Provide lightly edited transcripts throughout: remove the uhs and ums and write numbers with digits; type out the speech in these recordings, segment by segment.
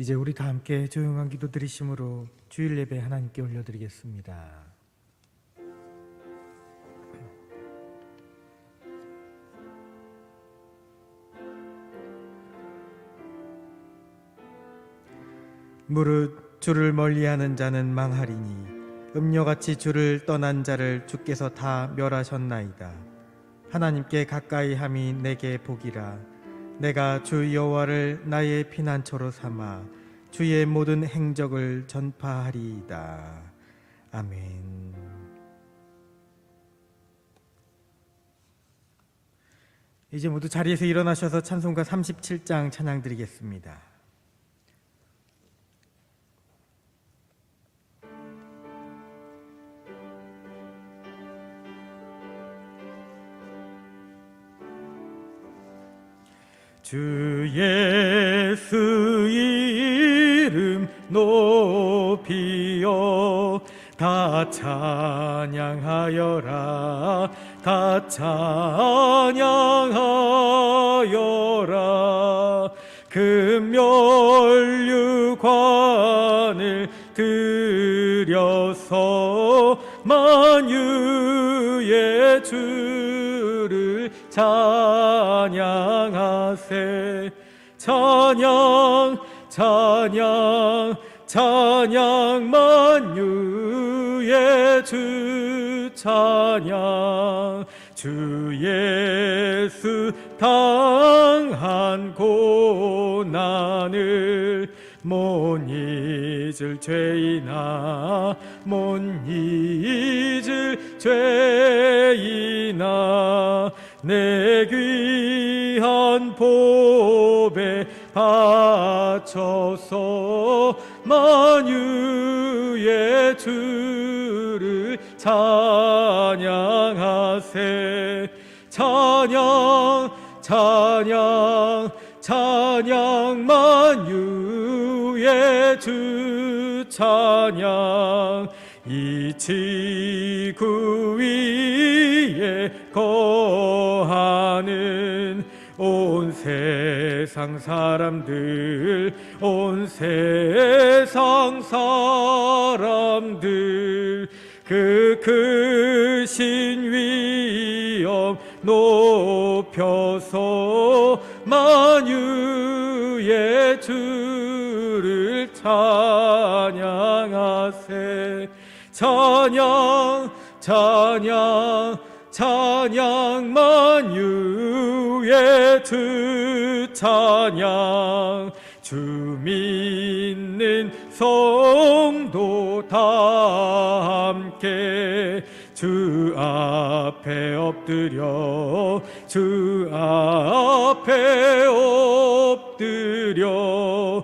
이제 우리 다 함께 조용한 기도 드리심으로 주일 예배 하나님께 올려드리겠습니다. 무릇 주를 멀리하는 자는 망하리니 음녀같이 주를 떠난 자를 주께서 다 멸하셨나이다. 하나님께 가까이 함이 내게 복이라. 내가 주 여호와를 나의 피난처로 삼아 주의 모든 행적을 전파하리이다. 아멘. 이제 모두 자리에서 일어나셔서 찬송가 37장 찬양 드리겠습니다. 주 예수 이름 높이어 다 찬양하여라. 다 찬양하여라. 금면류관을 들여서 만유의 주를 찬양하세. 찬양 찬양 찬양 만유의 주 찬양. 주 예수 당한 고난을 못 잊을 죄이나 못 잊을 죄이나 내 귀한 보배 바쳐서 만유의 주를 찬양하세. 찬양 찬양 찬양 만유의 주 찬양. 이 지구 위에 거하는 온 세상 사람들, 온 세상 사람들, 그 크신 위엄 높여서 만유의 주를 찬양하세. 찬양 찬양 찬양 만유의 주 찬양. 주 믿는 성도 다 함께 주 앞에 엎드려 주 앞에 엎드려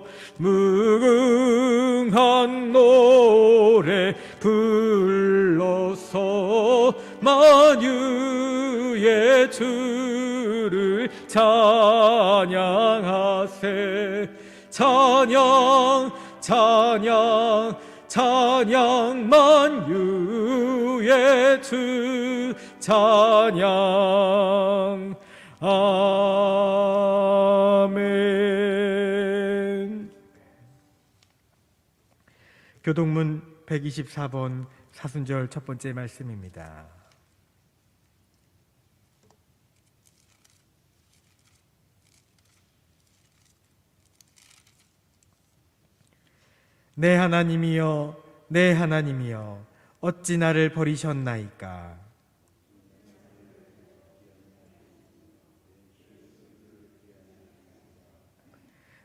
무궁한 노래 불러서 만유의 주를 찬양하세. 찬양 찬양 찬양 만유의 주 찬양. 아멘. 교동문 124번 사순절 첫 번째 말씀입니다. 내 하나님이여 내 하나님이여 어찌 나를 버리셨나이까.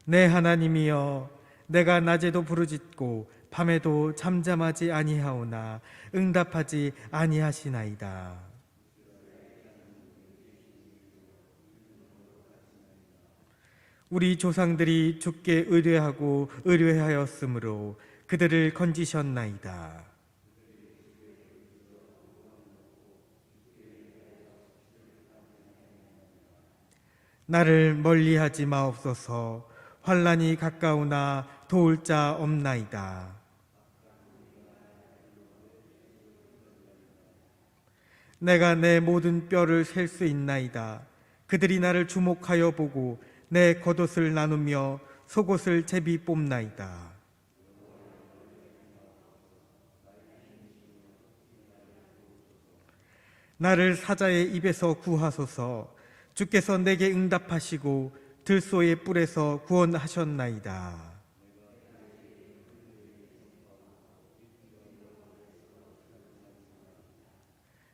내 하나님이여 내가 낮에도 부르짖고 밤에도 잠잠하지 아니하오나 응답하지 아니하시나이다. 우리 조상들이 주께 의뢰하고 의뢰하였으므로 그들을 건지셨나이다. 나를 멀리하지 마옵소서. 환난이 가까우나 도울 자 없나이다. 내가 내 모든 뼈를 셀 수 있나이다. 그들이 나를 주목하여 보고 내 겉옷을 나누며 속옷을 제비 뽑나이다. 나를 사자의 입에서 구하소서. 주께서 내게 응답하시고 들소의 뿔에서 구원하셨나이다.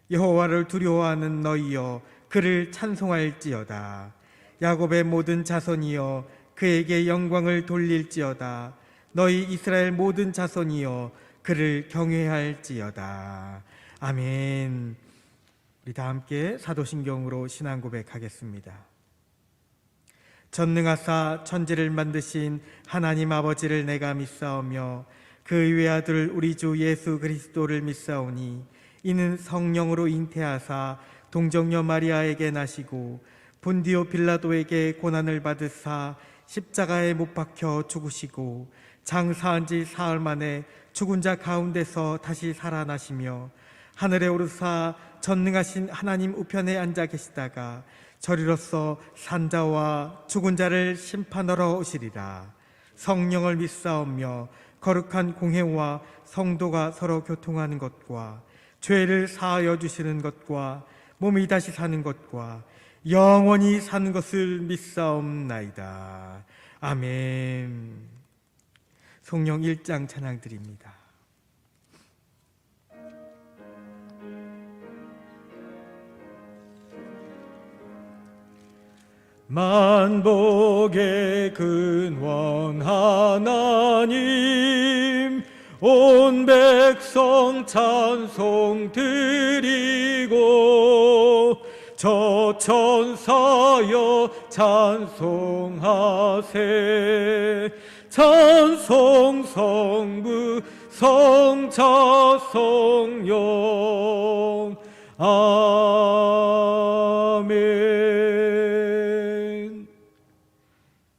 여호와를 두려워하는 너희여, 그를 찬송할지어다. 야곱의 모든 자손이여, 그에게 영광을 돌릴지어다. 너희 이스라엘 모든 자손이여, 그를 경외할지어다. 아멘. 우리 다 함께 사도신경으로 신앙 고백하겠습니다. 전능하사 천지를 만드신 하나님 아버지를 내가 믿사오며 그 외아들 우리 주 예수 그리스도를 믿사오니 이는 성령으로 잉태하사 동정녀 마리아에게 나시고 본디오 빌라도에게 고난을 받으사 십자가에 못 박혀 죽으시고 장사한 지 사흘 만에 죽은 자 가운데서 다시 살아나시며 하늘에 오르사 전능하신 하나님 우편에 앉아 계시다가 저리로서 산자와 죽은 자를 심판하러 오시리라. 성령을 믿사오며 거룩한 공회와 성도가 서로 교통하는 것과 죄를 사하여 주시는 것과 몸이 다시 사는 것과 영원히 사는 것을 믿사옵나이다. 아멘. 성령 1장 찬양 드립니다. 만복의 근원 하나님, 온 백성 찬송 드리고 저 천사여 찬송하세. 찬송 성부 성자 성령. 아멘.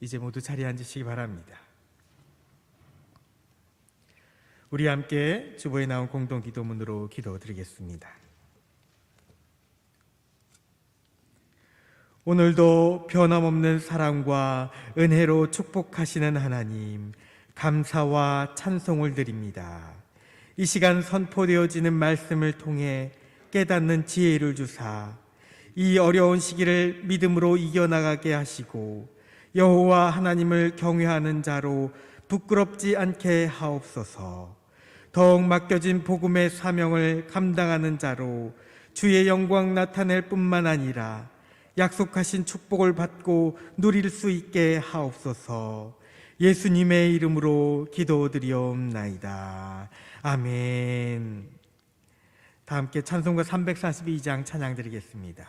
이제 모두 자리에 앉으시기 바랍니다. 우리 함께 주보에 나온 공동 기도문으로 기도드리겠습니다. 오늘도 변함없는 사랑과 은혜로 축복하시는 하나님, 감사와 찬송을 드립니다. 이 시간 선포되어지는 말씀을 통해 깨닫는 지혜를 주사 이 어려운 시기를 믿음으로 이겨나가게 하시고 여호와 하나님을 경외하는 자로 부끄럽지 않게 하옵소서. 더욱 맡겨진 복음의 사명을 감당하는 자로 주의 영광 나타낼 뿐만 아니라 약속하신 축복을 받고 누릴 수 있게 하옵소서. 예수님의 이름으로 기도드리옵나이다. 아멘. 다 함께 찬송가 342장 찬양 드리겠습니다.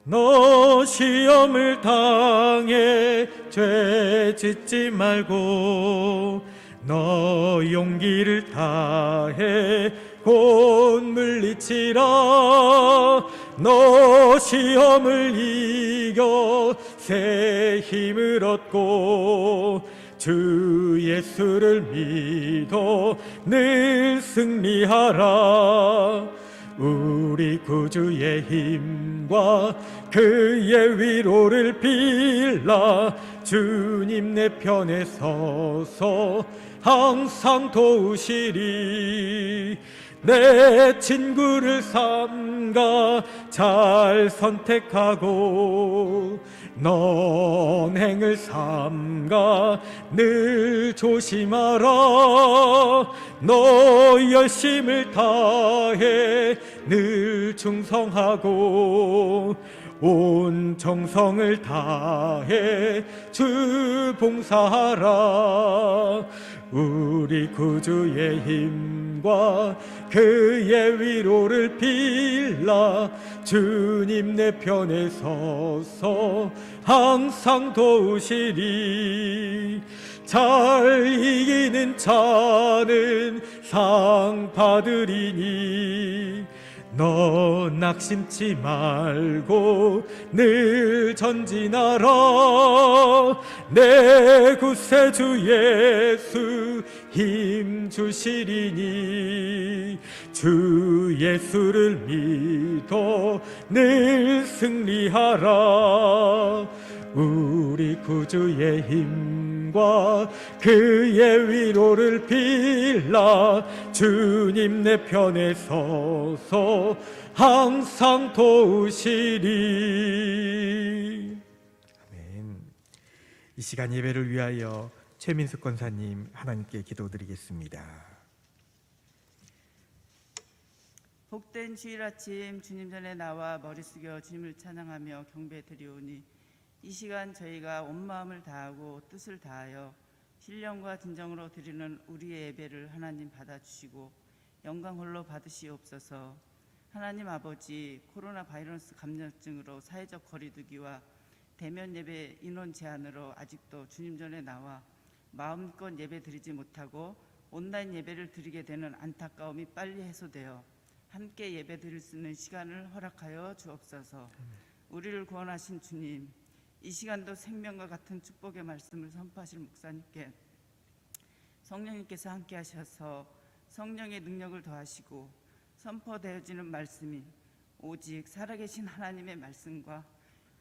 너 시험을 당해 죄 짓지 말고 너 용기를 다해 곧 물리치라. 너 시험을 이겨 새 힘을 얻고 주 예수를 믿어 늘 승리하라. 우리 구주의 힘과 그의 위로를 빌라. 주님 내 편에 서서 항상 도우시리. 내 친구를 삼가 잘 선택하고 넌행을 삼가 늘 조심하라. 너 열심을 다해 늘 충성하고 온 정성을 다해 주 봉사하라. 우리 구주의 힘과 그의 위로를 빌라. 주님 내 편에 서서 항상 도우시리. 잘 이기는 자는 상 받으리니 너 낙심치 말고 늘 전진하라. 내 구세주 예수 힘 주시리니 주 예수를 믿어 늘 승리하라. 우리 구주의 힘과 그의 위로를 빌라 주님 내 편에 서서 항상 도우시리. 아멘. 이 시간 예배를 위하여 최민숙 권사님 하나님께 기도드리겠습니다. 복된 주일 아침 주님 전에 나와 머리 숙여 주님을 찬양하며 경배 드리오니 이 시간 저희가 온 마음을 다하고 뜻을 다하여 신령과 진정으로 드리는 우리의 예배를 하나님 받아주시고 영광 홀로 받으시옵소서. 하나님 아버지, 코로나 바이러스 감염증으로 사회적 거리두기와 대면 예배 인원 제한으로 아직도 주님 전에 나와 마음껏 예배 드리지 못하고 온라인 예배를 드리게 되는 안타까움이 빨리 해소되어 함께 예배 드릴 수 있는 시간을 허락하여 주옵소서. 우리를 구원하신 주님, 이 시간도 생명과 같은 축복의 말씀을 선포하실 목사님께 성령님께서 함께 하셔서 성령의 능력을 더하시고 선포되어지는 말씀이 오직 살아계신 하나님의 말씀과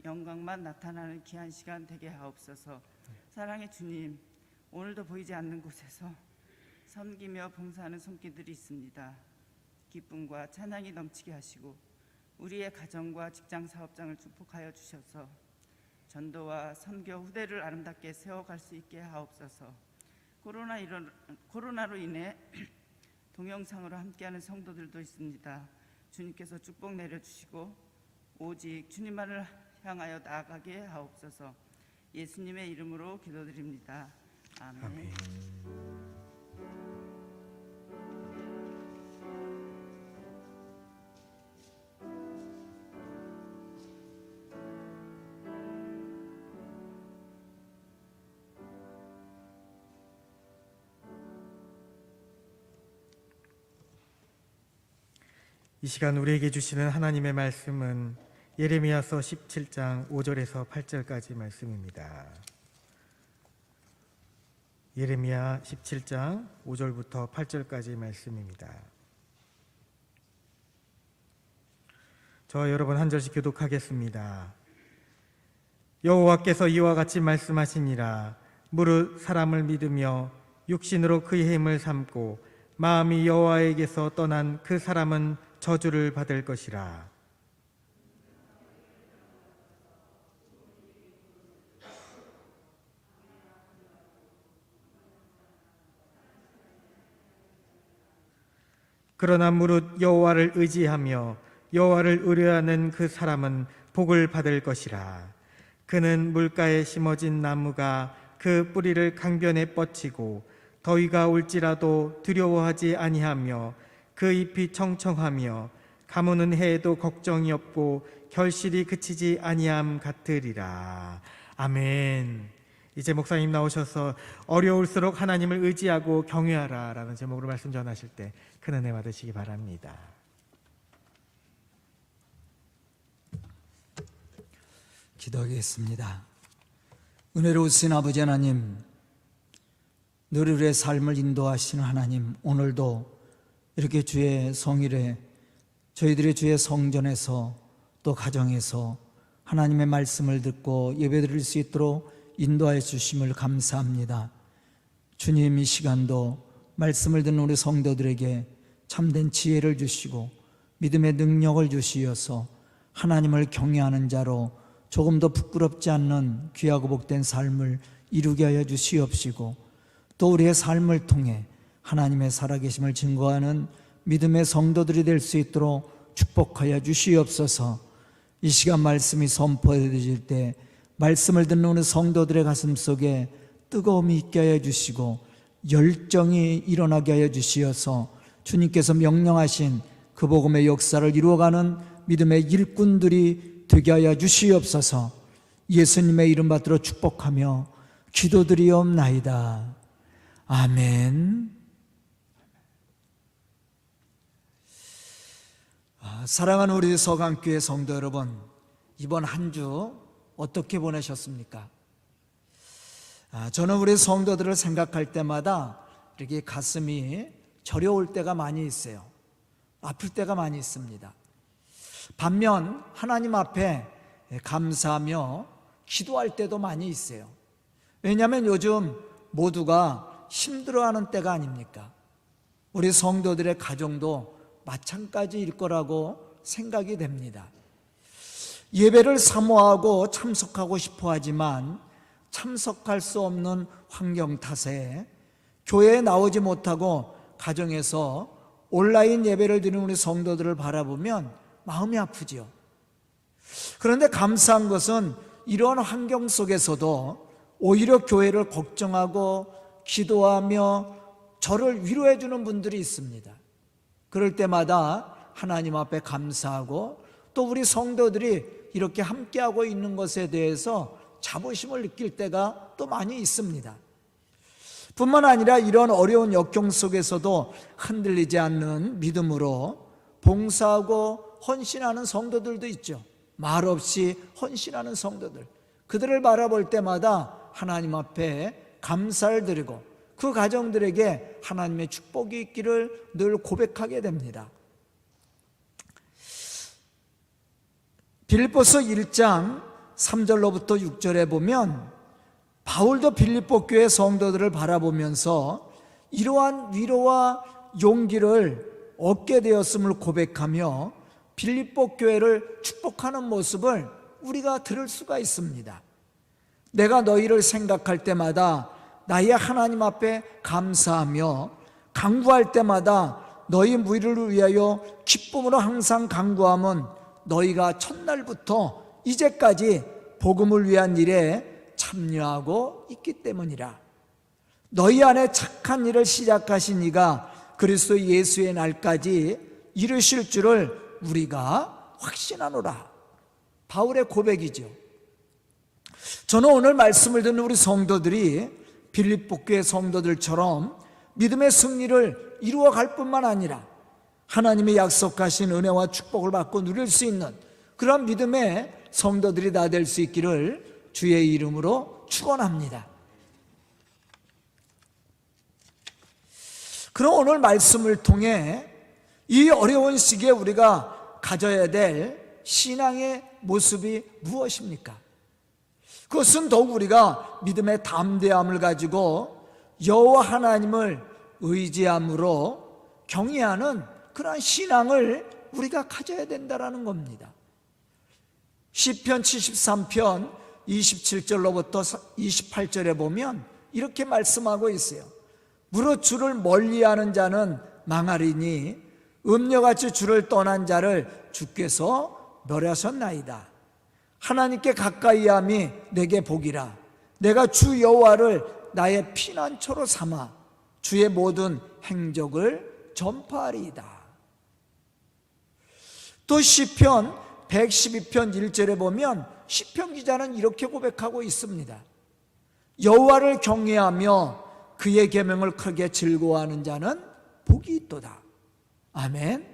영광만 나타나는 귀한 시간 되게 하옵소서. 사랑의 주님, 오늘도 보이지 않는 곳에서 섬기며 봉사하는 손길들이 있습니다. 기쁨과 찬양이 넘치게 하시고 우리의 가정과 직장 사업장을 축복하여 주셔서 전도와 선교 후대를 아름답게 세워갈 수 있게 하옵소서. 코로나로 인해 동영상으로 함께하는 성도들도 있습니다. 주님께서 축복 내려주시고 오직 주님만을 향하여 나아가게 하옵소서. 예수님의 이름으로 기도드립니다. 아멘. 아멘. 이 시간 우리에게 주시는 하나님의 말씀은 예레미야서 17장 5절에서 8절까지 말씀입니다. 예레미야 17장 5절부터 8절까지 말씀입니다. 저 여러분 한 절씩 교독하겠습니다. 여호와께서 이와 같이 말씀하시니라. 무릇 사람을 믿으며 육신으로 그의 힘을 삼고 마음이 여호와에게서 떠난 그 사람은 저주를 받을 것이라. 그러나 무릇 여호와를 의지하며 여호와를 의뢰하는 그 사람은 복을 받을 것이라. 그는 물가에 심어진 나무가 그 뿌리를 강변에 뻗치고 더위가 올지라도 두려워하지 아니하며 그 잎이 청청하며 가무는 해에도 걱정이 없고 결실이 그치지 아니함 같으리라. 아멘. 이제 목사님 나오셔서 어려울수록 하나님을 의지하고 경외하라 라는 제목으로 말씀 전하실 때 큰 은혜 받으시기 바랍니다. 기도하겠습니다. 은혜로우신 아버지 하나님, 늘 우리의 삶을 인도하시는 하나님, 오늘도 이렇게 주의 성일에 저희들이 주의 성전에서 또 가정에서 하나님의 말씀을 듣고 예배드릴 수 있도록 인도하여 주심을 감사합니다. 주님, 이 시간도 말씀을 듣는 우리 성도들에게 참된 지혜를 주시고 믿음의 능력을 주시어서 하나님을 경외하는 자로 조금 더 부끄럽지 않는 귀하고 복된 삶을 이루게 하여 주시옵시고 또 우리의 삶을 통해 하나님의 살아계심을 증거하는 믿음의 성도들이 될 수 있도록 축복하여 주시옵소서. 이 시간 말씀이 선포되어질 때 말씀을 듣는 우리 성도들의 가슴 속에 뜨거움이 있게 하여 주시고 열정이 일어나게 하여 주시어서 주님께서 명령하신 그 복음의 역사를 이루어가는 믿음의 일꾼들이 되게 하여 주시옵소서. 예수님의 이름 받들어 축복하며 기도드리옵나이다. 아멘. 사랑하는 우리 서강교회 성도 여러분, 이번 한 주 어떻게 보내셨습니까? 저는 우리 성도들을 생각할 때마다 이렇게 가슴이 저려올 때가 많이 있어요. 아플 때가 많이 있습니다. 반면 하나님 앞에 감사하며 기도할 때도 많이 있어요. 왜냐하면 요즘 모두가 힘들어하는 때가 아닙니까? 우리 성도들의 가정도 마찬가지일 거라고 생각이 됩니다. 예배를 사모하고 참석하고 싶어 하지만 참석할 수 없는 환경 탓에 교회에 나오지 못하고 가정에서 온라인 예배를 드리는 우리 성도들을 바라보면 마음이 아프죠. 그런데 감사한 것은 이러한 환경 속에서도 오히려 교회를 걱정하고 기도하며 저를 위로해 주는 분들이 있습니다. 그럴 때마다 하나님 앞에 감사하고 또 우리 성도들이 이렇게 함께하고 있는 것에 대해서 자부심을 느낄 때가 또 많이 있습니다. 뿐만 아니라 이런 어려운 역경 속에서도 흔들리지 않는 믿음으로 봉사하고 헌신하는 성도들도 있죠. 말없이 헌신하는 성도들, 그들을 바라볼 때마다 하나님 앞에 감사를 드리고 그 가정들에게 하나님의 축복이 있기를 늘 고백하게 됩니다. 빌립보서 1장 3절로부터 6절에 보면 바울도 빌립보 교회 성도들을 바라보면서 이러한 위로와 용기를 얻게 되었음을 고백하며 빌립보 교회를 축복하는 모습을 우리가 들을 수가 있습니다. 내가 너희를 생각할 때마다 나의 하나님 앞에 감사하며 간구할 때마다 너희 무리를 위하여 기쁨으로 항상 간구함은 너희가 첫날부터 이제까지 복음을 위한 일에 참여하고 있기 때문이라. 너희 안에 착한 일을 시작하신 이가 그리스도 예수의 날까지 이루실 줄을 우리가 확신하노라. 바울의 고백이죠. 저는 오늘 말씀을 듣는 우리 성도들이 빌립보 교회 성도들처럼 믿음의 승리를 이루어갈 뿐만 아니라 하나님의 약속하신 은혜와 축복을 받고 누릴 수 있는 그런 믿음의 성도들이 다 될 수 있기를 주의 이름으로 축원합니다. 그럼 오늘 말씀을 통해 이 어려운 시기에 우리가 가져야 될 신앙의 모습이 무엇입니까? 그것은 더욱 우리가 믿음의 담대함을 가지고 여호와 하나님을 의지함으로 경외하는 그러한 신앙을 우리가 가져야 된다는 겁니다. 시편 73편 27절로부터 28절에 보면 이렇게 말씀하고 있어요. 무릇 주를 멀리하는 자는 망하리니 음녀같이 주를 떠난 자를 주께서 멸하셨나이다. 하나님께 가까이함이 내게 복이라. 내가 주 여호와를 나의 피난처로 삼아 주의 모든 행적을 전파하리이다. 또 시편 112편 1절에 보면 시편 기자는 이렇게 고백하고 있습니다. 여호와를 경외하며 그의 계명을 크게 즐거워하는 자는 복이 있도다. 아멘.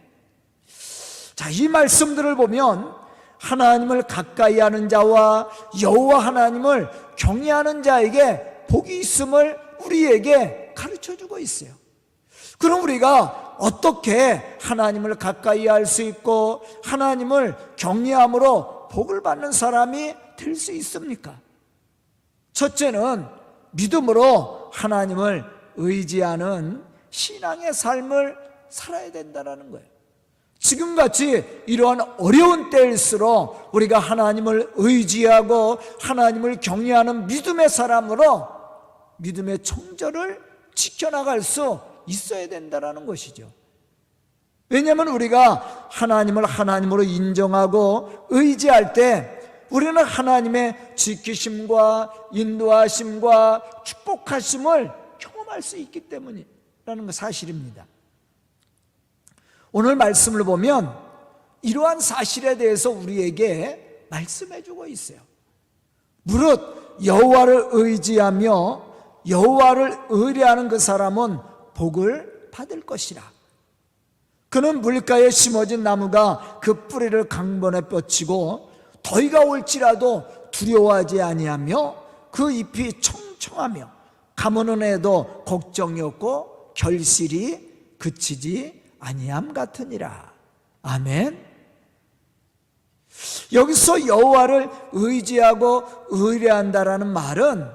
자, 이 말씀들을 보면 하나님을 가까이 하는 자와 여호와 하나님을 경외하는 자에게 복이 있음을 우리에게 가르쳐주고 있어요. 그럼 우리가 어떻게 하나님을 가까이 할 수 있고 하나님을 경외함으로 복을 받는 사람이 될 수 있습니까? 첫째는 믿음으로 하나님을 의지하는 신앙의 삶을 살아야 된다는 거예요. 지금같이 이러한 어려운 때일수록 우리가 하나님을 의지하고 하나님을 경외하는 믿음의 사람으로 믿음의 청절을 지켜나갈 수 있어야 된다는 것이죠. 왜냐하면 우리가 하나님을 하나님으로 인정하고 의지할 때 우리는 하나님의 지키심과 인도하심과 축복하심을 경험할 수 있기 때문이라는 사실입니다. 오늘 말씀을 보면 이러한 사실에 대해서 우리에게 말씀해주고 있어요. 무릇 여호와를 의지하며 여호와를 의뢰하는 그 사람은 복을 받을 것이라. 그는 물가에 심어진 나무가 그 뿌리를 강변에 뻗치고 더위가 올지라도 두려워하지 아니하며 그 잎이 청청하며 가무는 애도 걱정이 없고 결실이 그치지 아니함 같으니라. 아멘. 여기서 여호와를 의지하고 의뢰한다라는 말은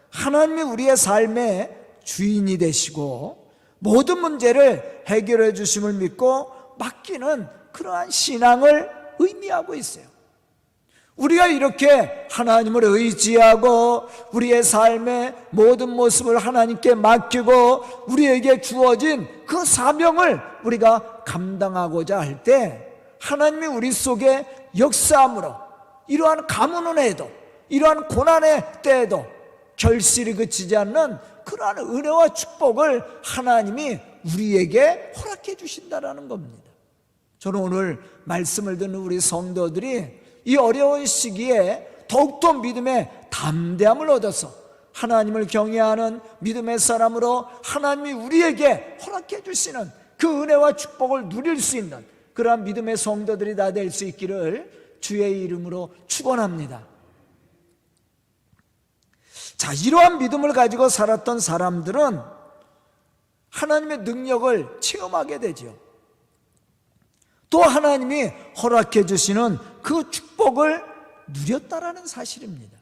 하나님이 우리의 삶의 주인이 되시고 모든 문제를 해결해 주심을 믿고 맡기는 그러한 신앙을 의미하고 있어요. 우리가 이렇게 하나님을 의지하고 우리의 삶의 모든 모습을 하나님께 맡기고 우리에게 주어진 그 사명을 우리가 감당하고자 할 때 하나님이 우리 속에 역사함으로 이러한 가뭄은 해도 이러한 고난의 때에도 결실이 그치지 않는 그러한 은혜와 축복을 하나님이 우리에게 허락해 주신다라는 겁니다. 저는 오늘 말씀을 듣는 우리 성도들이 이 어려운 시기에 더욱더 믿음의 담대함을 얻어서 하나님을 경외하는 믿음의 사람으로 하나님이 우리에게 허락해 주시는 그 은혜와 축복을 누릴 수 있는 그러한 믿음의 성도들이 다 될 수 있기를 주의 이름으로 축원합니다. 자, 이러한 믿음을 가지고 살았던 사람들은 하나님의 능력을 체험하게 되죠. 또 하나님이 허락해 주시는 그 축복을 누렸다라는 사실입니다.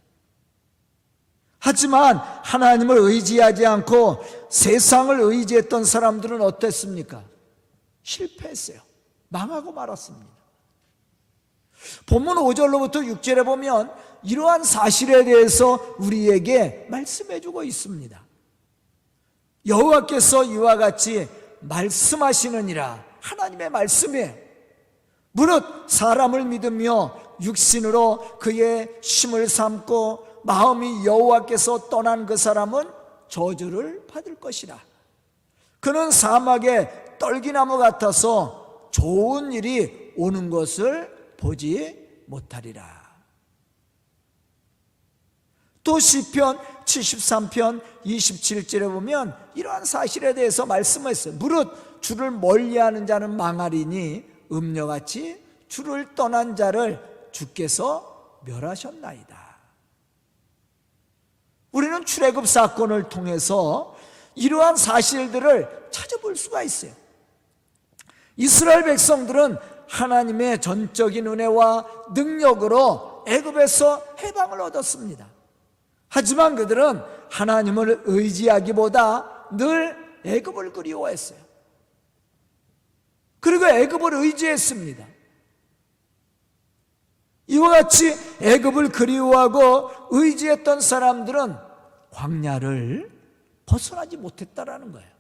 하지만 하나님을 의지하지 않고 세상을 의지했던 사람들은 어땠습니까? 실패했어요. 망하고 말았습니다. 본문 5절로부터 6절에 보면 이러한 사실에 대해서 우리에게 말씀해 주고 있습니다. 여호와께서 이와 같이 말씀하시느니라. 하나님의 말씀이에요. 무릇 사람을 믿으며 육신으로 그의 힘을 삼고 마음이 여호와께서 떠난 그 사람은 저주를 받을 것이라. 그는 사막의 떨기나무 같아서 좋은 일이 오는 것을 보지 못하리라. 또 시편 73편 27절에 보면 이러한 사실에 대해서 말씀했어요. 무릇 주를 멀리하는 자는 망하리니 음녀같이 주를 떠난 자를 주께서 멸하셨나이다. 우리는 출애굽 사건을 통해서 이러한 사실들을 찾아볼 수가 있어요. 이스라엘 백성들은 하나님의 전적인 은혜와 능력으로 애굽에서 해방을 얻었습니다. 하지만 그들은 하나님을 의지하기보다 늘 애굽을 그리워했어요. 그리고 애굽을 의지했습니다. 이와 같이 애굽을 그리워하고 의지했던 사람들은 광야를 벗어나지 못했다라는 거예요.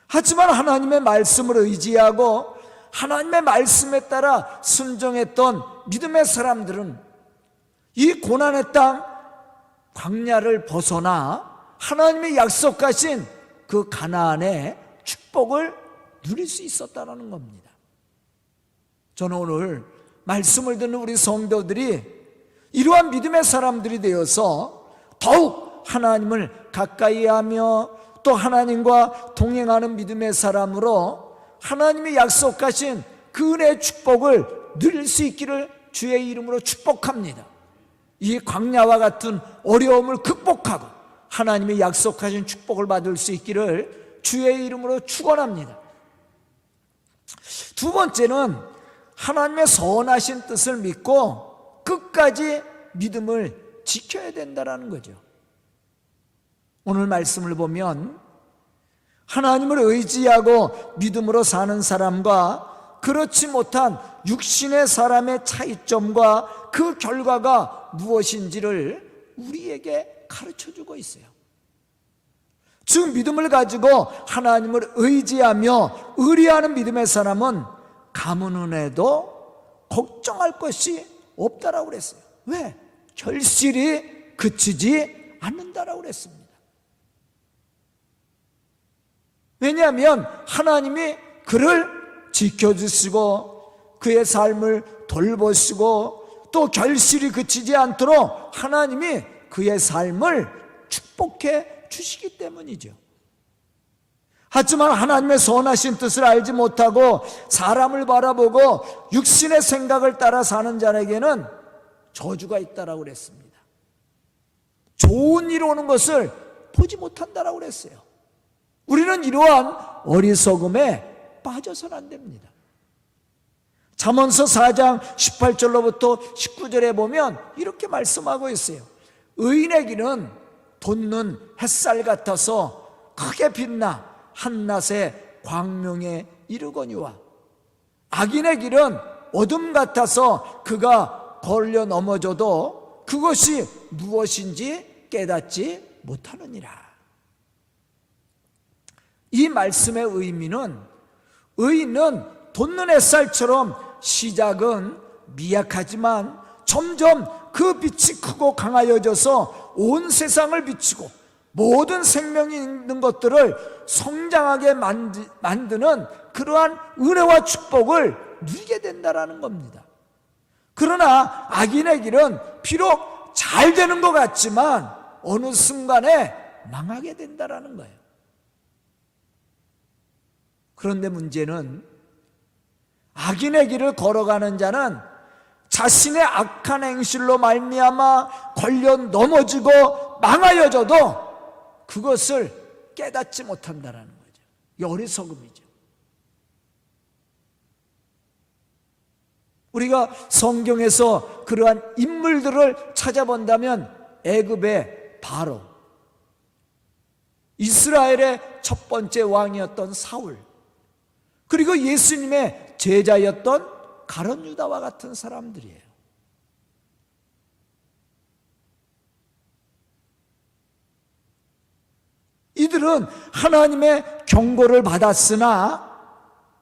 하지만 하나님의 말씀을 의지하고 하나님의 말씀에 따라 순종했던 믿음의 사람들은 이 고난의 땅 광야를 벗어나 하나님의 약속하신 그 가나안의 축복을 누릴 수 있었다는 겁니다. 저는 오늘 말씀을 듣는 우리 성도들이 이러한 믿음의 사람들이 되어서 더욱 하나님을 가까이 하며 또 하나님과 동행하는 믿음의 사람으로 하나님이 약속하신 그 은혜의 축복을 누릴 수 있기를 주의 이름으로 축복합니다. 이 광야와 같은 어려움을 극복하고 하나님이 약속하신 축복을 받을 수 있기를 주의 이름으로 축원합니다. 두 번째는 하나님의 선하신 뜻을 믿고 끝까지 믿음을 지켜야 된다는 거죠. 오늘 말씀을 보면 하나님을 의지하고 믿음으로 사는 사람과 그렇지 못한 육신의 사람의 차이점과 그 결과가 무엇인지를 우리에게 가르쳐주고 있어요. 즉 믿음을 가지고 하나님을 의지하며 의뢰하는 믿음의 사람은 가뭄은 해도 걱정할 것이 없다라고 그랬어요. 왜? 결실이 그치지 않는다라고 그랬습니다. 왜냐하면 하나님이 그를 지켜주시고 그의 삶을 돌보시고 또 결실이 그치지 않도록 하나님이 그의 삶을 축복해 주시기 때문이죠. 하지만 하나님의 선하신 뜻을 알지 못하고 사람을 바라보고 육신의 생각을 따라 사는 자에게는 저주가 있다라고 그랬습니다. 좋은 일 오는 것을 보지 못한다라고 그랬어요. 우리는 이러한 어리석음에 빠져서는 안 됩니다. 잠언서 4장 18절로부터 19절에 보면 이렇게 말씀하고 있어요. 의인의 길은 돋는 햇살 같아서 크게 빛나 한낮의 광명에 이르거니와 악인의 길은 어둠 같아서 그가 걸려 넘어져도 그것이 무엇인지 깨닫지 못하느니라. 이 말씀의 의미는 의인은 돋는 햇살처럼 시작은 미약하지만 점점 그 빛이 크고 강하여져서 온 세상을 비추고 모든 생명이 있는 것들을 성장하게 만드는 그러한 은혜와 축복을 누리게 된다라는 겁니다. 그러나 악인의 길은 비록 잘 되는 것 같지만 어느 순간에 망하게 된다라는 거예요. 그런데 문제는 악인의 길을 걸어가는 자는 자신의 악한 행실로 말미암아 걸려 넘어지고 망하여져도 그것을 깨닫지 못한다라는 거죠. 이 어리석음이죠. 우리가 성경에서 그러한 인물들을 찾아본다면 애굽의 바로, 이스라엘의 첫 번째 왕이었던 사울, 그리고 예수님의 제자였던 가룟 유다와 같은 사람들이에요. 이들은 하나님의 경고를 받았으나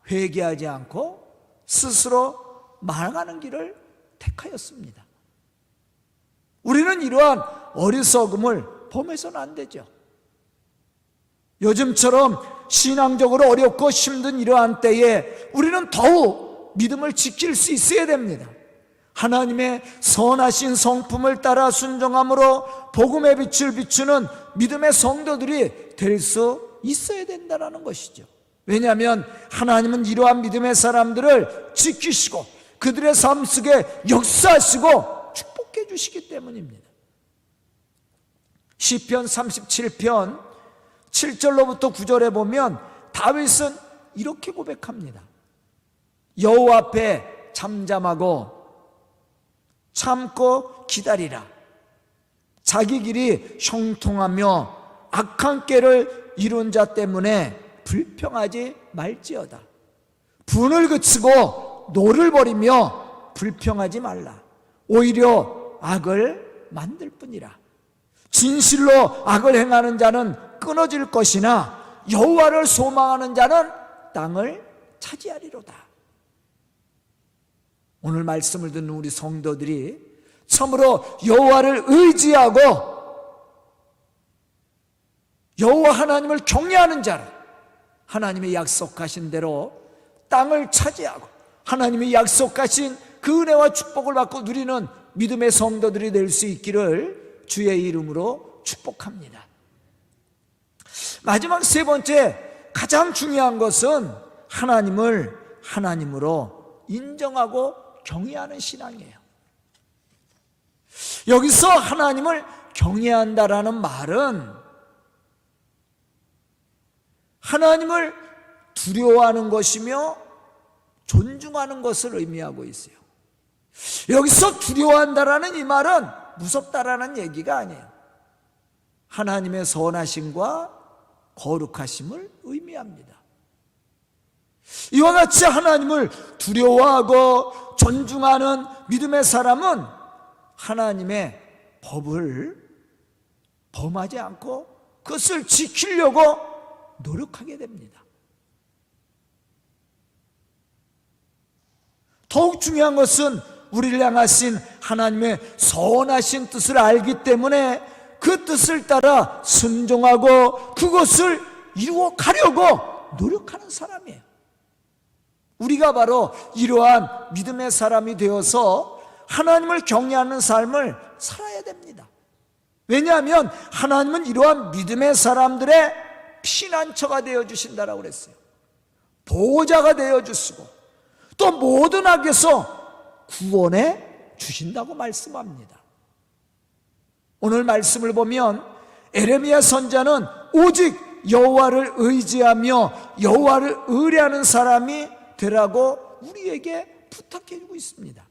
회개하지 않고 스스로 망하는 길을 택하였습니다. 우리는 이러한 어리석음을 범해서는 안 되죠. 요즘처럼 신앙적으로 어렵고 힘든 이러한 때에 우리는 더욱 믿음을 지킬 수 있어야 됩니다. 하나님의 선하신 성품을 따라 순종함으로 복음의 빛을 비추는 믿음의 성도들이 될 수 있어야 된다는 것이죠. 왜냐하면 하나님은 이러한 믿음의 사람들을 지키시고 그들의 삶 속에 역사하시고 축복해 주시기 때문입니다. 시편 37편 7절로부터 9절에 보면 다윗은 이렇게 고백합니다. 여호와 앞에 잠잠하고 참고 기다리라. 자기 길이 형통하며 악한 꾀를 이룬 자 때문에 불평하지 말지어다. 분을 그치고 노를 버리며 불평하지 말라. 오히려 악을 만들 뿐이라. 진실로 악을 행하는 자는 끊어질 것이나 여호와를 소망하는 자는 땅을 차지하리로다. 오늘 말씀을 듣는 우리 성도들이 참으로 여호와를 의지하고 여호와 하나님을 경외하는 자는 하나님의 약속하신 대로 땅을 차지하고 하나님의 약속하신 그 은혜와 축복을 받고 누리는 믿음의 성도들이 될 수 있기를 주의 이름으로 축복합니다. 마지막 세 번째, 가장 중요한 것은 하나님을 하나님으로 인정하고 경외하는 신앙이에요. 여기서 하나님을 경외한다라는 말은 하나님을 두려워하는 것이며 존중하는 것을 의미하고 있어요. 여기서 두려워한다라는 이 말은 무섭다라는 얘기가 아니에요. 하나님의 선하심과 거룩하심을 의미합니다. 이와 같이 하나님을 두려워하고 존중하는 믿음의 사람은 하나님의 법을 범하지 않고 그것을 지키려고 노력하게 됩니다. 더욱 중요한 것은 우리를 향하신 하나님의 선하신 뜻을 알기 때문에 그 뜻을 따라 순종하고 그것을 이루어 가려고 노력하는 사람이에요. 우리가 바로 이러한 믿음의 사람이 되어서 하나님을 경외하는 삶을 살아야 됩니다. 왜냐하면 하나님은 이러한 믿음의 사람들의 피난처가 되어주신다라고 그랬어요. 보호자가 되어주시고 또 모든 악에서 구원해 주신다고 말씀합니다. 오늘 말씀을 보면 에레미야 선자는 오직 여호와를 의지하며 여호와를 의뢰하는 사람이 되라고 우리에게 부탁해주고 있습니다.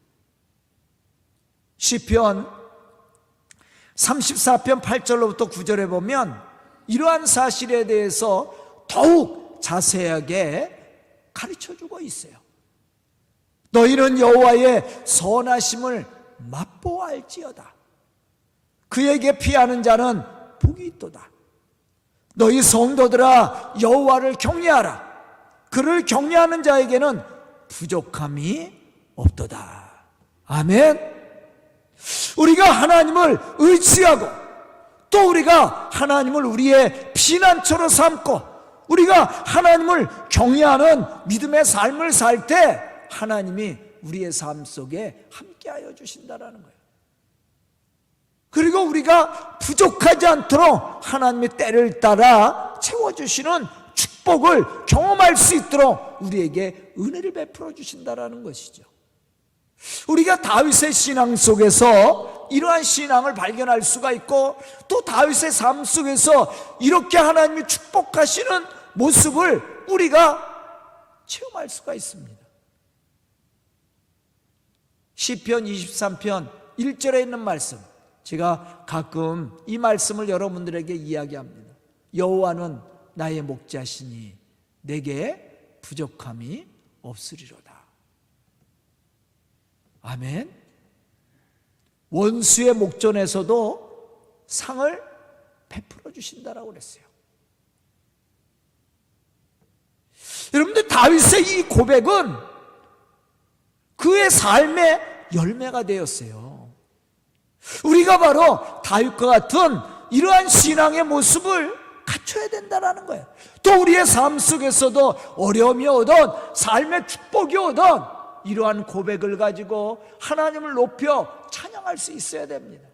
시편 34편 8절로부터 9절에 보면 이러한 사실에 대해서 더욱 자세하게 가르쳐주고 있어요. 너희는 여호와의 선하심을 맛보아할지어다. 그에게 피하는 자는 복이 있도다. 너희 성도들아 여호와를 경외하라. 그를 경외하는 자에게는 부족함이 없도다. 아멘. 우리가 하나님을 의지하고 또 우리가 하나님을 우리의 피난처로 삼고 우리가 하나님을 경외하는 믿음의 삶을 살 때 하나님이 우리의 삶 속에 함께하여 주신다라는 거예요. 그리고 우리가 부족하지 않도록 하나님의 때를 따라 채워주시는 축복을 경험할 수 있도록 우리에게 은혜를 베풀어 주신다라는 것이죠. 우리가 다윗의 신앙 속에서 이러한 신앙을 발견할 수가 있고 또 다윗의 삶 속에서 이렇게 하나님이 축복하시는 모습을 우리가 체험할 수가 있습니다. 시편 23편 1절에 있는 말씀, 제가 가끔 이 말씀을 여러분들에게 이야기합니다. 여호와는 나의 목자시니 내게 부족함이 없으리로다. 아멘. 원수의 목전에서도 상을 베풀어 주신다라고 그랬어요. 여러분들 다윗의 이 고백은 그의 삶의 열매가 되었어요. 우리가 바로 다윗과 같은 이러한 신앙의 모습을 갖춰야 된다는 거예요. 또 우리의 삶 속에서도 어려움이 오던 삶의 축복이 오던 이러한 고백을 가지고 하나님을 높여 찬양할 수 있어야 됩니다.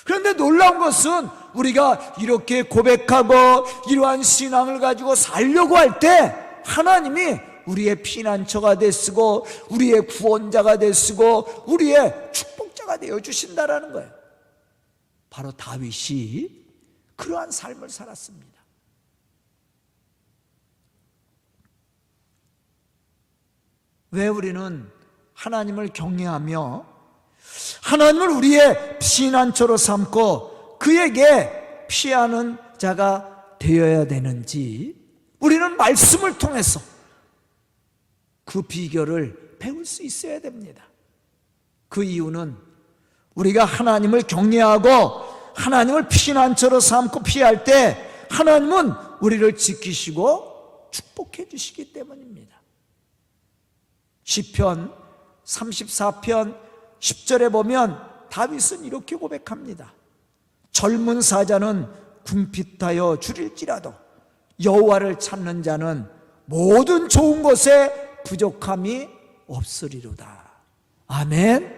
그런데 놀라운 것은 우리가 이렇게 고백하고 이러한 신앙을 가지고 살려고 할 때 하나님이 우리의 피난처가 되시고 우리의 구원자가 되시고 우리의 축복자가 되어주신다라는 거예요. 바로 다윗이 그러한 삶을 살았습니다. 왜 우리는 하나님을 경외하며 하나님을 우리의 피난처로 삼고 그에게 피하는 자가 되어야 되는지 우리는 말씀을 통해서 그 비결을 배울 수 있어야 됩니다. 그 이유는 우리가 하나님을 경외하고 하나님을 피난처로 삼고 피할 때 하나님은 우리를 지키시고 축복해 주시기 때문입니다. 시편 34편 10절에 보면 다윗은 이렇게 고백합니다. 젊은 사자는 궁핍하여 줄일지라도 여호와를 찾는 자는 모든 좋은 것에 부족함이 없으리로다. 아멘.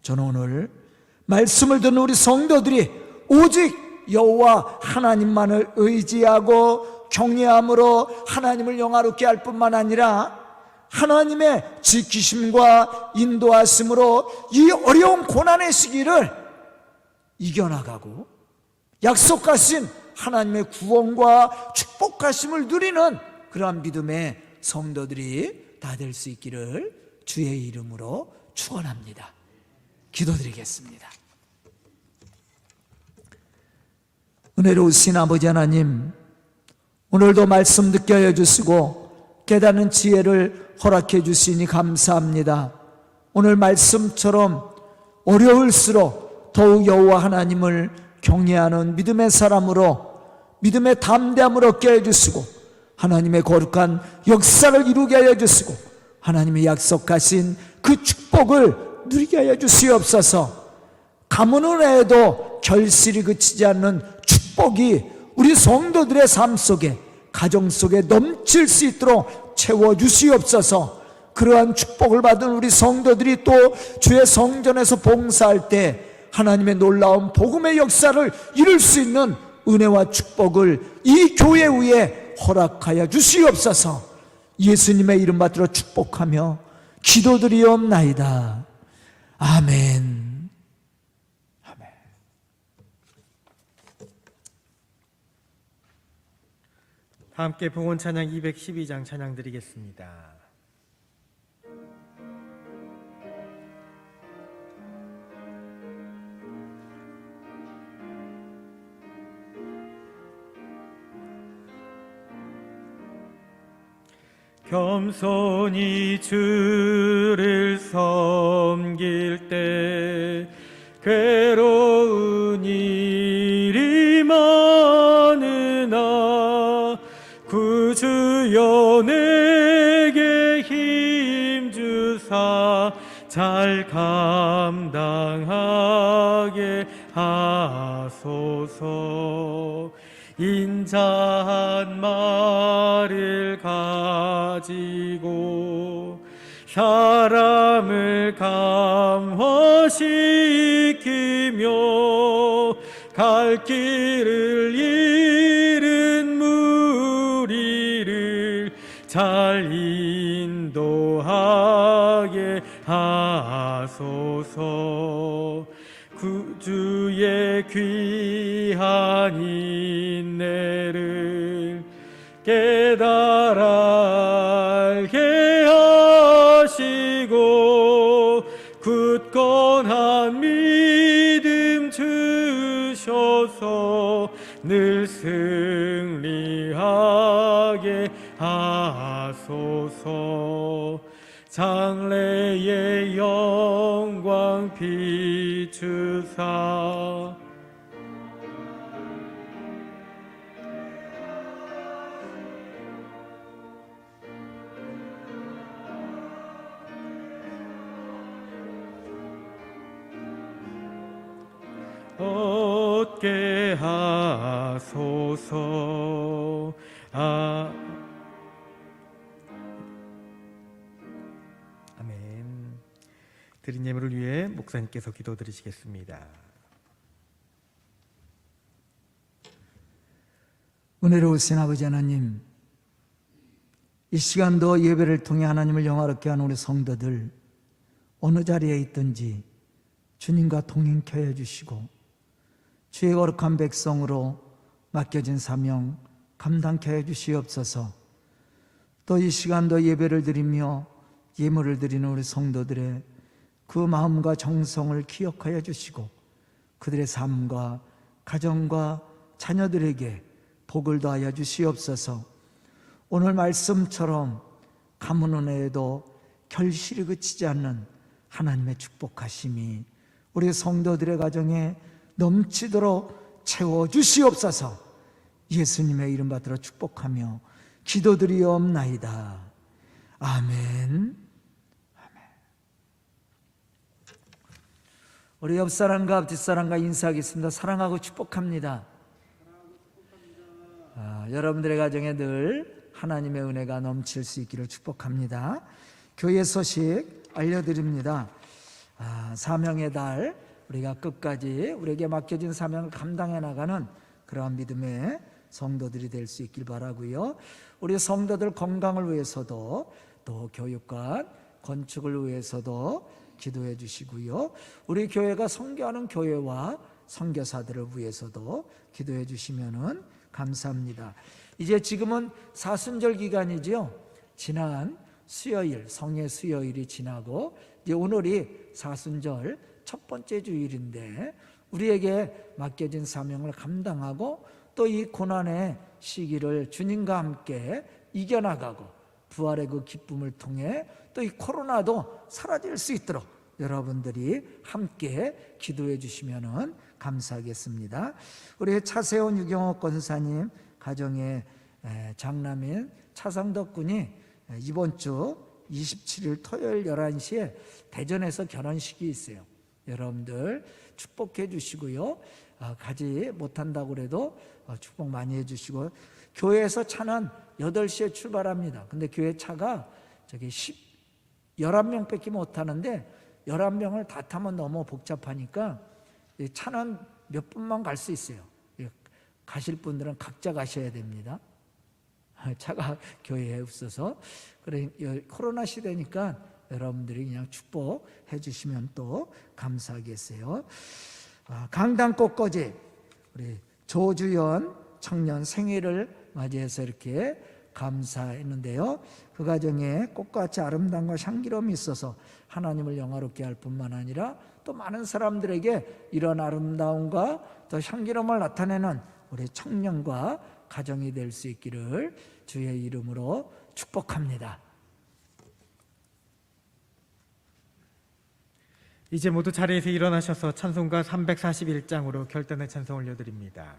저는 오늘 말씀을 듣는 우리 성도들이 오직 여호와 하나님만을 의지하고 경외함으로 하나님을 영화롭게 할 뿐만 아니라 하나님의 지키심과 인도하심으로 이 어려운 고난의 시기를 이겨나가고 약속하신 하나님의 구원과 축복하심을 누리는 그러한 믿음의 성도들이 다 될 수 있기를 주의 이름으로 축원합니다. 기도드리겠습니다. 은혜로우신 아버지 하나님, 오늘도 말씀 듣게 하여 주시고 깨닫는 지혜를 허락해 주시니 감사합니다. 오늘 말씀처럼 어려울수록 더욱 여호와 하나님을 경외하는 믿음의 사람으로 믿음의 담대함을 얻게 해주시고 하나님의 거룩한 역사를 이루게 하여 주시고 하나님의 약속하신 그 축복을 누리게 하여 주시옵소서. 가문은 해도 결실이 그치지 않는 축복이 우리 성도들의 삶 속에 가정 속에 넘칠 수 있도록 채워주시옵소서. 그러한 축복을 받은 우리 성도들이 또 주의 성전에서 봉사할 때 하나님의 놀라운 복음의 역사를 이룰 수 있는 은혜와 축복을 이 교회 위에 허락하여 주시옵소서. 예수님의 이름 받들어 축복하며 기도드리옵나이다. 아멘. 아멘. 함께 복원 찬양 212장 찬양 드리겠습니다. 겸손히 주를 섬길 때 괴로운 일이 많으나 구주여 내게 힘 주사 잘 감당하게 하소서. 인자 한 마리를 가지고 사람을 감화시키며 갈 길을 잃은 무리를 잘 인도하게 하소서. 구주의 귀한 인내를 깨달아 알게 하시고 굳건한 믿음 주셔서 늘 승리하게 하소서. 장래의 영광 비추사 얻게 하소서. 아멘. 드린 예물을 위해 목사님께서 기도드리시겠습니다. 은혜로우신 아버지 하나님, 이 시간도 예배를 통해 하나님을 영화롭게 하는 우리 성도들 어느 자리에 있든지 주님과 동행케 해주시고 주의 거룩한 백성으로 맡겨진 사명 감당케 해주시옵소서. 또 이 시간도 예배를 드리며 예물을 드리는 우리 성도들의 그 마음과 정성을 기억하여 주시고 그들의 삶과 가정과 자녀들에게 복을 더하여 주시옵소서. 오늘 말씀처럼 가문 은혜에도 결실이 그치지 않는 하나님의 축복하심이 우리 성도들의 가정에 넘치도록 채워주시옵소서. 예수님의 이름 받들어 축복하며 기도드리옵나이다. 아멘. 우리 옆사람과 앞뒷사람과 인사하겠습니다. 사랑하고 축복합니다. 여러분들의 가정에 늘 하나님의 은혜가 넘칠 수 있기를 축복합니다. 교회 소식 알려드립니다. 사명의 달, 우리가 끝까지 우리에게 맡겨진 사명을 감당해 나가는 그러한 믿음의 성도들이 될 수 있길 바라고요. 우리 성도들 건강을 위해서도 또 교육관 건축을 위해서도 기도해 주시고요. 우리 교회가 선교하는 교회와 선교사들을 위해서도 기도해 주시면 감사합니다. 이제 지금은 사순절 기간이죠. 지난 수요일, 성의 수요일이 지나고 이제 오늘이 사순절 첫 번째 주일인데 우리에게 맡겨진 사명을 감당하고 또 이 고난의 시기를 주님과 함께 이겨나가고 부활의 그 기쁨을 통해 또 이 코로나도 사라질 수 있도록 여러분들이 함께 기도해 주시면 감사하겠습니다. 우리 차세훈 유경옥 권사님 가정의 장남인 차상덕 군이 이번 주 27일 토요일 11시에 대전에서 결혼식이 있어요. 여러분들 축복해 주시고요. 가지 못한다고 그래도 축복 많이 해 주시고, 교회에서 차는 8시에 출발합니다. 근데 교회 차가 저기 11명밖에 못 타는데 11명을 다 타면 너무 복잡하니까 차는 몇 분만 갈 수 있어요. 가실 분들은 각자 가셔야 됩니다. 차가 교회에 없어서. 그래, 코로나 시대니까 여러분들이 그냥 축복해 주시면 또 감사하겠어요. 강당 꽃꽂이 우리 조주연 청년 생일을 맞이해서 이렇게 감사했는데요. 그 가정에 꽃같이 아름다움과 향기로움이 있어서 하나님을 영화롭게 할 뿐만 아니라 또 많은 사람들에게 이런 아름다움과 또 향기로움을 나타내는 우리 청년과 가정이 될 수 있기를 주의 이름으로 축복합니다. 이제 모두 자리에서 일어나셔서 찬송가 341장으로 결단의 찬송 올려드립니다.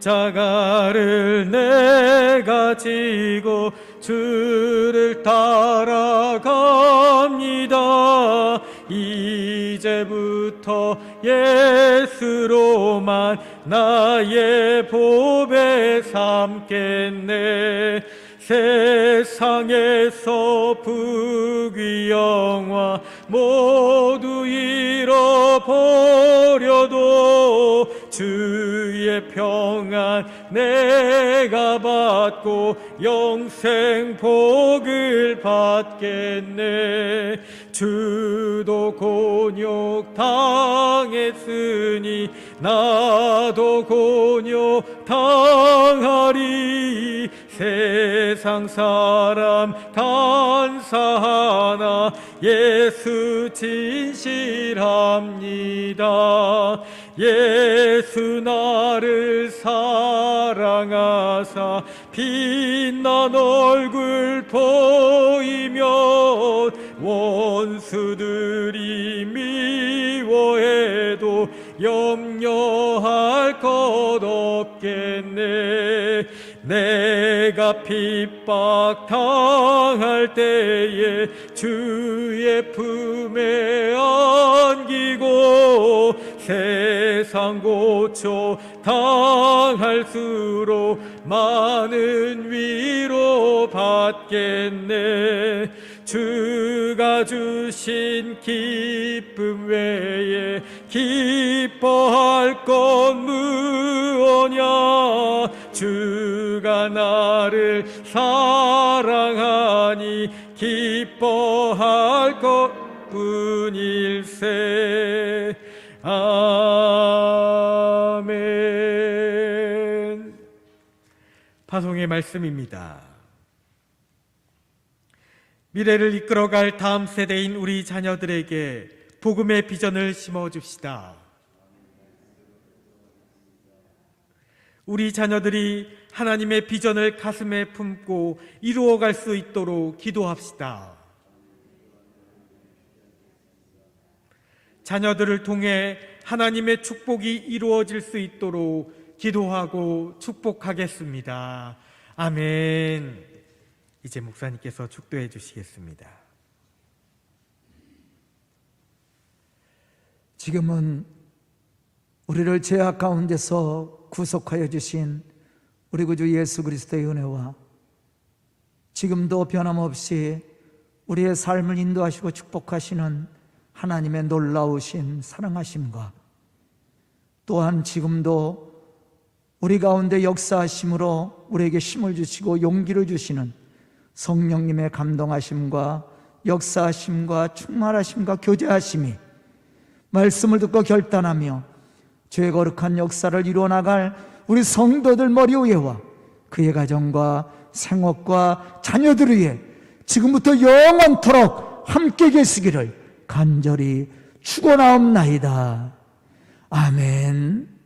십자가를 내가 지고 주를 따라갑니다. 이제부터 예수로만 나의 보배 삼겠네. 세상에서 부귀 영화 모두 잃어버려도 주의 평안 내가 받고 영생 복을 받겠네. 주도 곤욕 당했으니 나도 곤욕 당하리. 세상 사람 간사하나 예수 진실합니다. 예수 나를 사랑하사 빛난 얼굴 보이면 원수들이 미워해도 염려할 것 없겠네. 내가 핍박 당할 때에 주의 품에 안기고 세상 고초 당할수록 많은 위로 받겠네. 주가 주신 기쁨 외에 기뻐할 것 무엇냐. 주가 나를 사랑하니 기뻐할 것 뿐일세. 아멘. 파송의 말씀입니다. 미래를 이끌어갈 다음 세대인 우리 자녀들에게 복음의 비전을 심어줍시다. 우리 자녀들이 하나님의 비전을 가슴에 품고 이루어갈 수 있도록 기도합시다. 자녀들을 통해 하나님의 축복이 이루어질 수 있도록 기도하고 축복하겠습니다. 아멘. 이제 목사님께서 축도해 주시겠습니다. 지금은 우리를 죄악 가운데서 구속하여 주신 우리 구주 예수 그리스도의 은혜와 지금도 변함없이 우리의 삶을 인도하시고 축복하시는 하나님의 놀라우신 사랑하심과 또한 지금도 우리 가운데 역사하심으로 우리에게 힘을 주시고 용기를 주시는 성령님의 감동하심과 역사하심과 충만하심과 교제하심이 말씀을 듣고 결단하며 죄 거룩한 역사를 이루어나갈 우리 성도들 머리 위에와 그의 가정과 생업과 자녀들 위해 지금부터 영원토록 함께 계시기를 간절히 축원하옵나이다. 아멘.